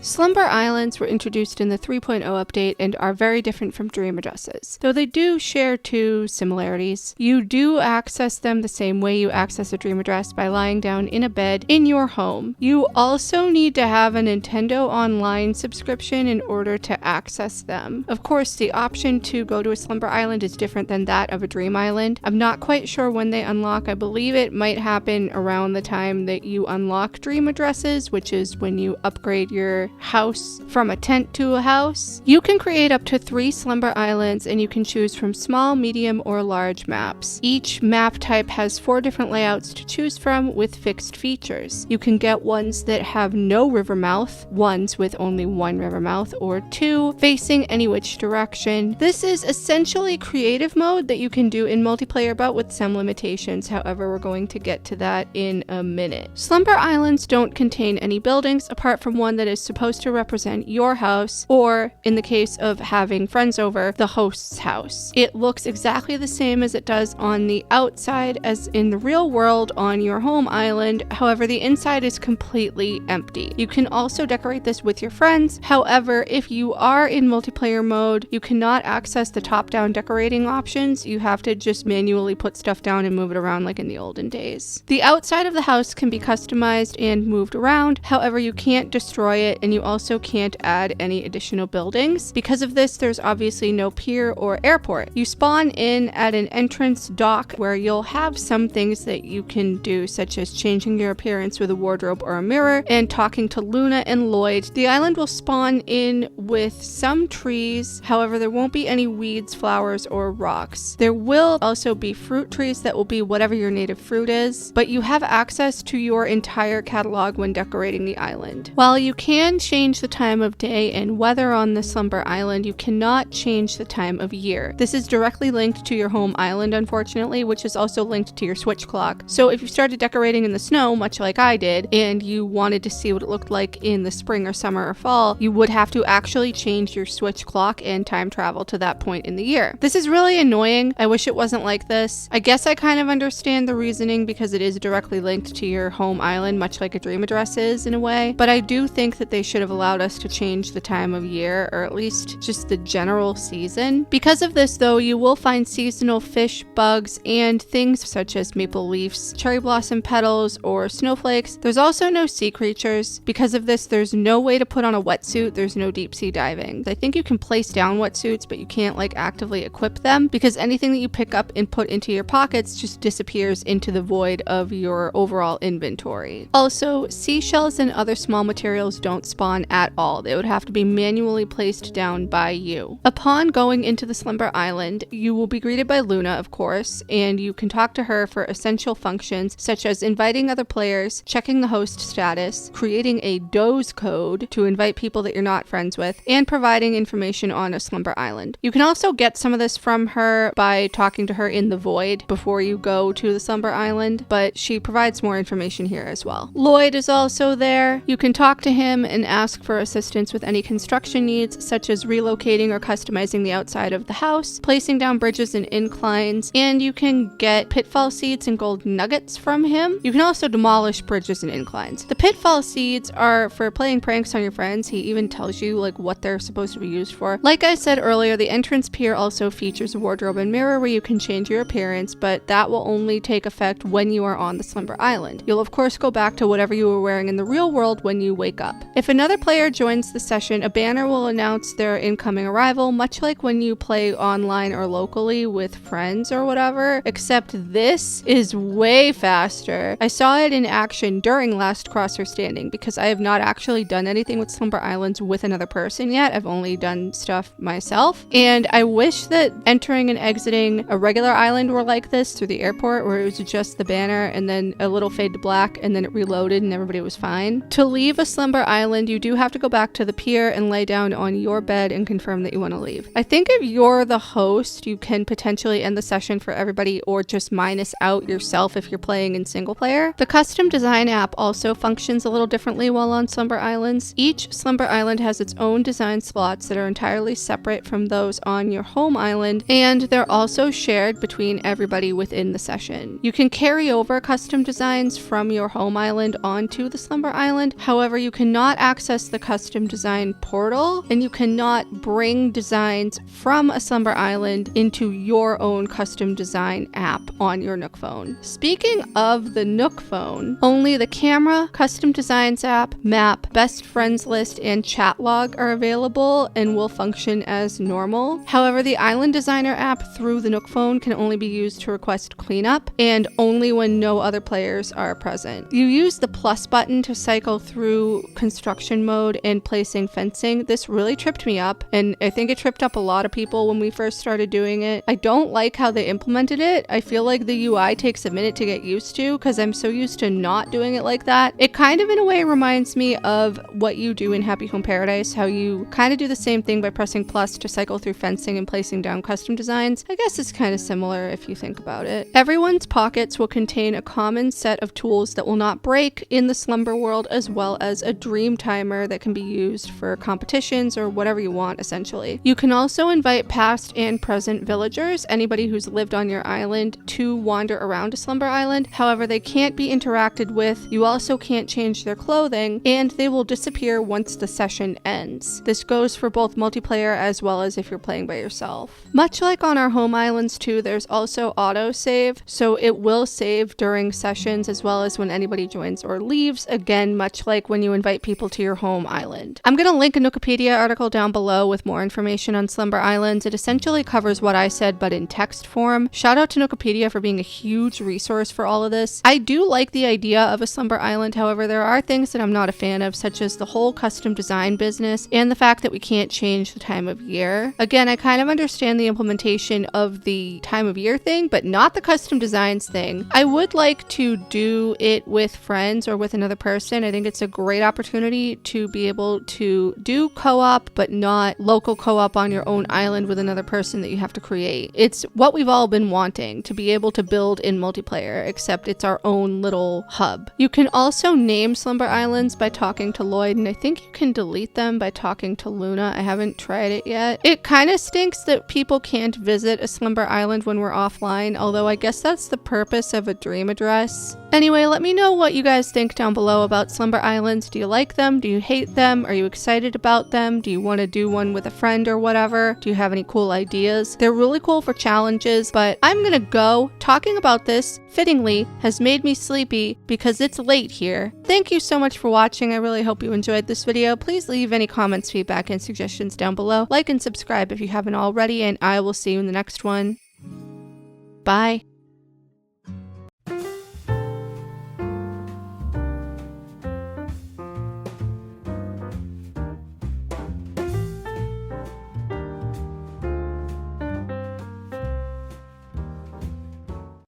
Slumber Islands were introduced in the 3.0 update and are very different from dream addresses, though they do share two similarities. You do access them the same way you access a dream address, by lying down in a bed in your home. You also need to have a Nintendo Online subscription in order to access them. Of course, the option to go to a Slumber Island is different than that of a Dream Island. I'm not quite sure when they unlock. I believe it might happen around the time that you unlock dream addresses, which is when you upgrade your house from a tent to a house. You can create up to 3 Slumber Islands, and you can choose from small, medium, or large maps. Each map type has 4 different layouts to choose from with fixed features. You can get ones that have no river mouth, ones with only 1 river mouth, or 2 facing any which direction. This is essentially creative mode that you can do in multiplayer, but with some limitations. However, we're going to get to that in a minute. Slumber Islands don't contain any buildings apart from one that is supposed to represent your house, or in the case of having friends over, the host's house. It looks exactly the same as it does on the outside as in the real world on your home island. However, the inside is completely empty. You can also decorate this with your friends. However, if you are in multiplayer mode, you cannot access the top-down decorating options. You have to just manually put stuff down and move it around like in the olden days. The outside of the house can be customized and moved around. However, you can't destroy it, and you also can't add any additional buildings. Because of this, there's obviously no pier or airport. You spawn in at an entrance dock where you'll have some things that you can do, such as changing your appearance with a wardrobe or a mirror and talking to Luna and Lloyd. The island will spawn in with some trees. However, there won't be any weeds, flowers, or rocks. There will also be fruit trees that will be whatever your native fruit is, but you have access to your entire catalog when decorating the island. While you can change the time of day and weather on the Slumber Island, you cannot change the time of year. This is directly linked to your home island, unfortunately, which is also linked to your switch clock. So if you started decorating in the snow, much like I did, and you wanted to see what it looked like in the spring or summer or fall, you would have to actually change your switch clock and time travel to that point in the year. This is really annoying. I wish it wasn't like this. I guess I kind of understand the reasoning because it is directly linked to your home island, much like a dream address is in a way, but I do think that they should have allowed us to change the time of year, or at least just the general season. Because of this, though, you will find seasonal fish, bugs, and things such as maple leaves, cherry blossom petals, or snowflakes. There's also no sea creatures. Because of this, there's no way to put on a wetsuit. There's no deep sea diving. I think you can place down wetsuits, but you can't like actively equip them, because anything that you pick up and put into your pockets just disappears into the void of your overall inventory. Also, seashells and other small materials don't spawn at all. They would have to be manually placed down by you. Upon going into the Slumber Island, you will be greeted by Luna, of course, and you can talk to her for essential functions such as inviting other players, checking the host status, creating a doze code to invite people that you're not friends with, and providing information on a Slumber Island. You can also get some of this from her by talking to her in the void before you go to the Slumber Island, but she provides more information here as well. Lloyd is also there. You can talk to him and ask for assistance with any construction needs, such as relocating or customizing the outside of the house, placing down bridges and inclines, and you can get pitfall seeds and gold nuggets from him. You can also demolish bridges and inclines. The pitfall seeds are for playing pranks on your friends. He even tells you like what they're supposed to be used for. Like I said earlier, the entrance pier also features a wardrobe and mirror where you can change your appearance, but that will only take effect when you are on the Slumber Island. You'll of course go back to whatever you were wearing in the real world when you wake up. If another player joins the session, a banner will announce their incoming arrival, much like when you play online or locally with friends or whatever, except this is way faster. I saw it in action during last Crosshair Standing because I have not actually done anything with Slumber Islands with another person yet. I've only done stuff myself, and I wish that entering and exiting a regular island were like this through the airport, where it was just the banner and then a little fade to black and then it reloaded and everybody was fine. To leave a Slumber Island, you do have to go back to the pier and lay down on your bed and confirm that you want to leave. I think if you're the host, you can potentially end the session for everybody or just minus out yourself if you're playing in single player. The custom design app also functions a little differently while on Slumber Islands. Each Slumber Island has its own design slots that are entirely separate from those on your home island, and they're also shared between everybody within the session. You can carry over custom designs from your home island onto the Slumber Island. However, you cannot access the custom design portal, and you cannot bring designs from a Slumber Island into your own custom design app on your Nook phone. Speaking of the Nook phone, only the camera, custom designs app, map, best friends list, and chat log are available and will function as normal. However, the Island Designer app through the Nook phone can only be used to request cleanup, and only when no other players are present. You use the plus button to cycle through construction mode and placing fencing. This really tripped me up, and I think it tripped up a lot of people when we first started doing it. I don't like how they implemented it. I feel like the UI takes a minute to get used to because I'm so used to not doing it like that. It kind of in a way reminds me of what you do in Happy Home Paradise, how you kind of do the same thing by pressing plus to cycle through fencing and placing down custom designs. I guess it's kind of similar if you think about it. Everyone's pockets will contain a common set of tools that will not break in the Slumber world, as well as a dream timer that can be used for competitions or whatever you want, essentially. You can also invite past and present villagers, anybody who's lived on your island, to wander around a Slumber Island. However, they can't be interacted with. You also can't change their clothing, and they will disappear once the session ends. This goes for both multiplayer as well as if you're playing by yourself. Much like on our home islands too, there's also auto save, so it will save during sessions as well as when anybody joins or leaves, again much like when you invite people to your home island. I'm going to link a Wikipedia article down below with more information on Slumber Islands. It essentially covers what I said but in text form. Shout out to Wikipedia for being a huge resource for all of this. I do like the idea of a Slumber Island, however there are things that I'm not a fan of, such as the whole custom design business and the fact that we can't change the time of year. Again, I kind of understand the implementation of the time of year thing, but not the custom designs thing. I would like to do it with friends or with another person. I think it's a great opportunity to be able to do co-op, but not local co-op on your own island with another person that you have to create. It's what we've all been wanting, to be able to build in multiplayer, except it's our own little hub. You can also name Slumber Islands by talking to Lloyd, and I think you can delete them by talking to Luna. I haven't tried it yet. It kind of stinks that people can't visit a Slumber Island when we're offline, although I guess that's the purpose of a dream address. Anyway, let me know what you guys think down below about Slumber Islands. Do you like them? Do you hate them? Are you excited about them? Do you want to do one with a friend or whatever? Do you have any cool ideas? They're really cool for challenges, but I'm gonna go. Talking about this, fittingly, has made me sleepy because it's late here. Thank you so much for watching. I really hope you enjoyed this video. Please leave any comments, feedback, and suggestions down below. Like and subscribe if you haven't already, and I will see you in the next one. Bye.